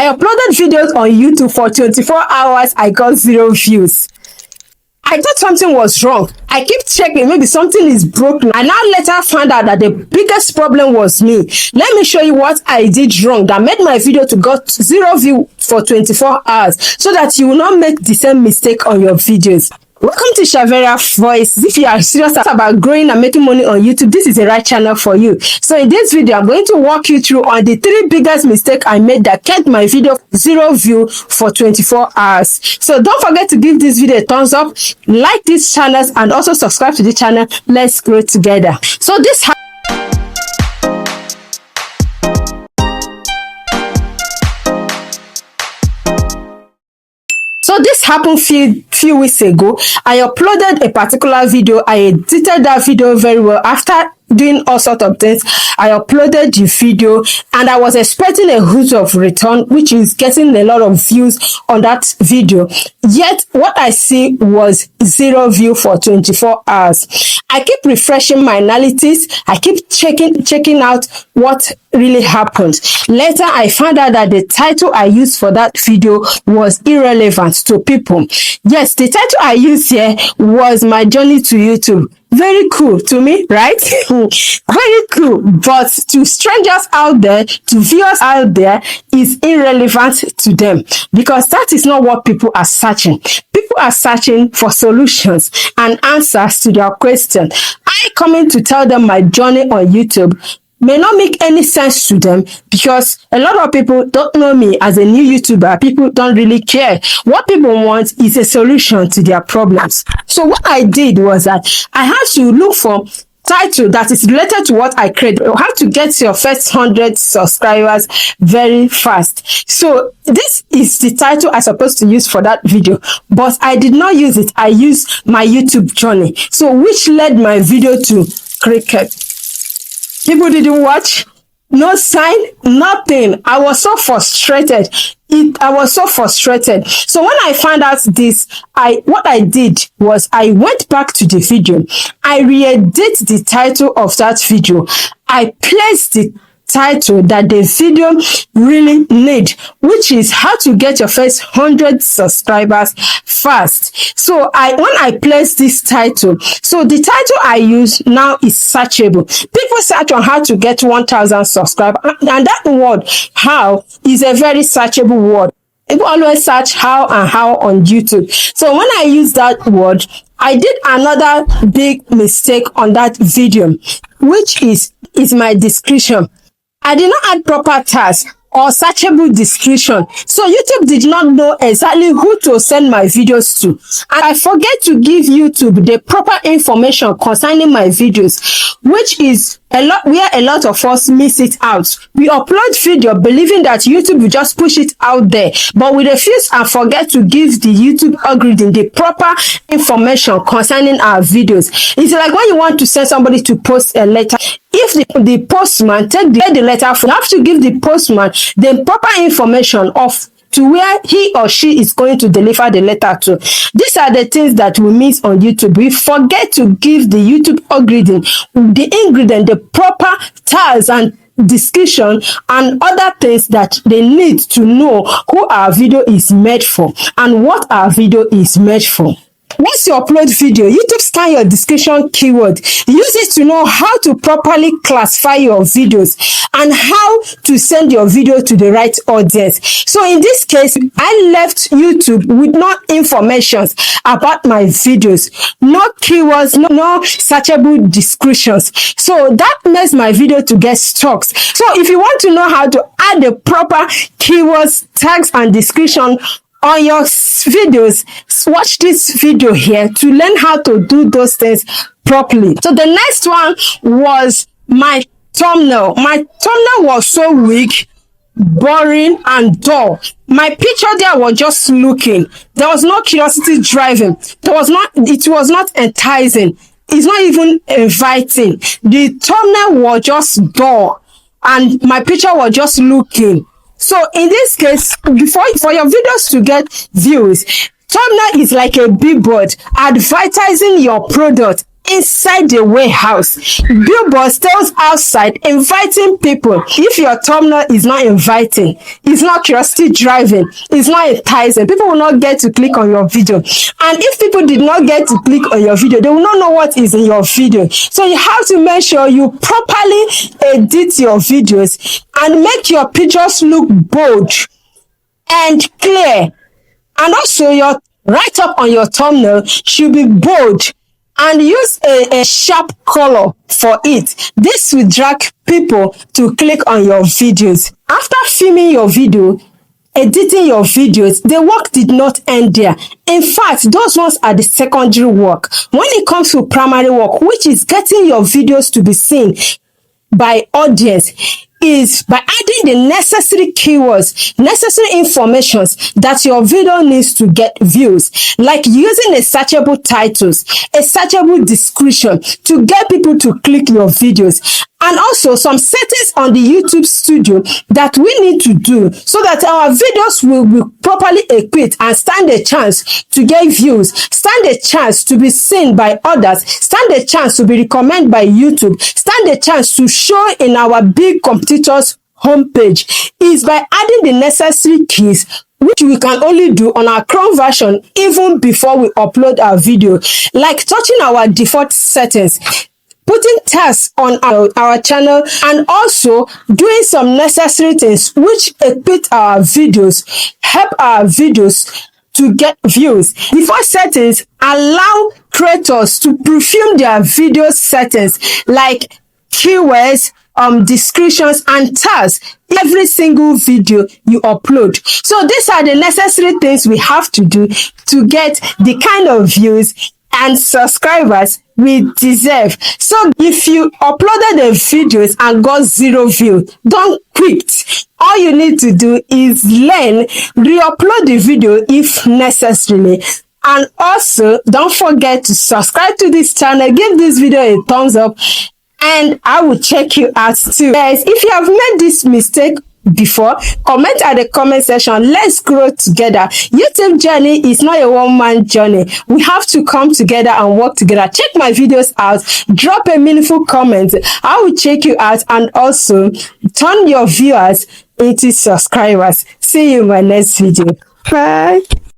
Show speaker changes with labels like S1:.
S1: I uploaded videos on YouTube for 24 hours. I got 0 views. I thought something was wrong. I keep checking, maybe something is broken. I now later found out that the biggest problem was me. Let me show you what I did wrong that made my video to got 0 view for 24 hours, so that you will not make the same mistake on your videos. Welcome to Shaveria Voice. If you are serious about growing and making money on YouTube, this is the right channel for you. So in this video, I'm going to walk you through on the 3 biggest mistakes I made that kept my video 0 view for 24 hours. So don't forget to give this video a thumbs up, like these channels, and also subscribe to the channel. Let's grow together. So this happened few weeks ago. I uploaded a particular video. I edited that video very well. After doing all sorts of things, I uploaded the video and I was expecting a huge of return, which is getting a lot of views on that video. Yet what I see was 0 view for 24 hours. I keep refreshing my analytics. I keep checking out what really happened. Later, I found out that the title I used for that video was irrelevant to people. Yes, the title I used here was My Journey to YouTube. Very cool to me, right? Very cool. But to strangers out there, to viewers out there, is irrelevant to them, because that is not what people are searching. People are searching for solutions and answers to their questions. I coming to tell them my journey on YouTube may not make any sense to them, because a lot of people don't know me as a new YouTuber. People don't really care. What people want is a solution to their problems. So what I did was that I had to look for title that is related to what I created. You have to get your first 100 subscribers very fast. So this is the title I supposed to use for that video, but I did not use it. I used my YouTube journey, so which led my video to cricket. People didn't watch, no sign, nothing. I was so frustrated. I was so frustrated. So when I found out this, what I did was I went back to the video. I re-edit the title of that video. I placed the title that the video really need, which is how to get your first 100 subscribers fast. So when I place this title, so the title I use now is searchable. People search on how to get 1,000 subscribers, and that word how is a very searchable word. People always search how and how on YouTube. So when I use that word, I did another big mistake on that video, which is my description. I did not add proper tags or searchable description, so YouTube did not know exactly who to send my videos to. And I forget to give YouTube the proper information concerning my videos, which is where a lot of us miss it out. We upload video believing that YouTube will just push it out there, but we refuse and forget to give the YouTube algorithm the proper information concerning our videos. It's like when you want to send somebody to post a letter. If the postman take the letter, you have to give the postman the proper information of to where he or she is going to deliver the letter to. These are the things that we miss on YouTube. We forget to give the YouTube algorithm the ingredient, the proper tags and description and other things that they need to know who our video is made for and what our video is made for. Once you upload video, YouTube scan your description keyword. Use it to know how to properly classify your videos and how to send your video to the right audience. So in this case, I left YouTube with no information about my videos, no keywords, no searchable descriptions. So that makes my video to get stuck. So if you want to know how to add the proper keywords, tags, and description on your videos, watch this video here to learn how to do those things properly. So the next one was my thumbnail. My thumbnail was so weak, boring, and dull. My picture there was just looking. There was no curiosity driving. It was not enticing. It's not even inviting. The thumbnail was just dull and my picture was just looking. So in this case, for your videos to get views, thumbnail is like a billboard advertising your product. inside the warehouse. Billboards tells outside, inviting people. If your thumbnail is not inviting, it's not curiosity driving, it's not enticing, people will not get to click on your video. And if people did not get to click on your video, they will not know what is in your video. So you have to make sure you properly edit your videos and make your pictures look bold and clear. And also your write-up on your thumbnail should be bold and use a sharp color for it. This will drag people to click on your videos. After filming your video, editing your videos, the work did not end there. In fact, those ones are the secondary work. When it comes to primary work, which is getting your videos to be seen by audience, is by adding the necessary keywords, necessary informations that your video needs to get views, like using a searchable titles, a searchable description to get people to click your videos, and also some settings on the YouTube studio that we need to do so that our videos will be properly equipped and stand a chance to get views, stand a chance to be seen by others, stand a chance to be recommended by YouTube, stand a chance to show in our big competitors' homepage, is by adding the necessary keys, which we can only do on our Chrome version even before we upload our video, like touching our default settings, putting tags on our channel, and also doing some necessary things which equip our videos, help our videos to get views. The first settings allow creators to prefilm their video settings like keywords, descriptions, and tags every single video you upload. So these are the necessary things we have to do to get the kind of views and subscribers we deserve. So if you uploaded the videos and got 0 view, don't quit. All you need to do is learn, re-upload the video if necessary. And also, don't forget to subscribe to this channel, give this video a thumbs up, and I will check you out too. Guys, if you have made this mistake before, comment at the comment section. Let's grow together. YouTube journey is not a one-man journey. We have to come together and work together. Check my videos out, drop a meaningful comment. I will check you out, and also turn your viewers into subscribers. See you in my next video. Bye.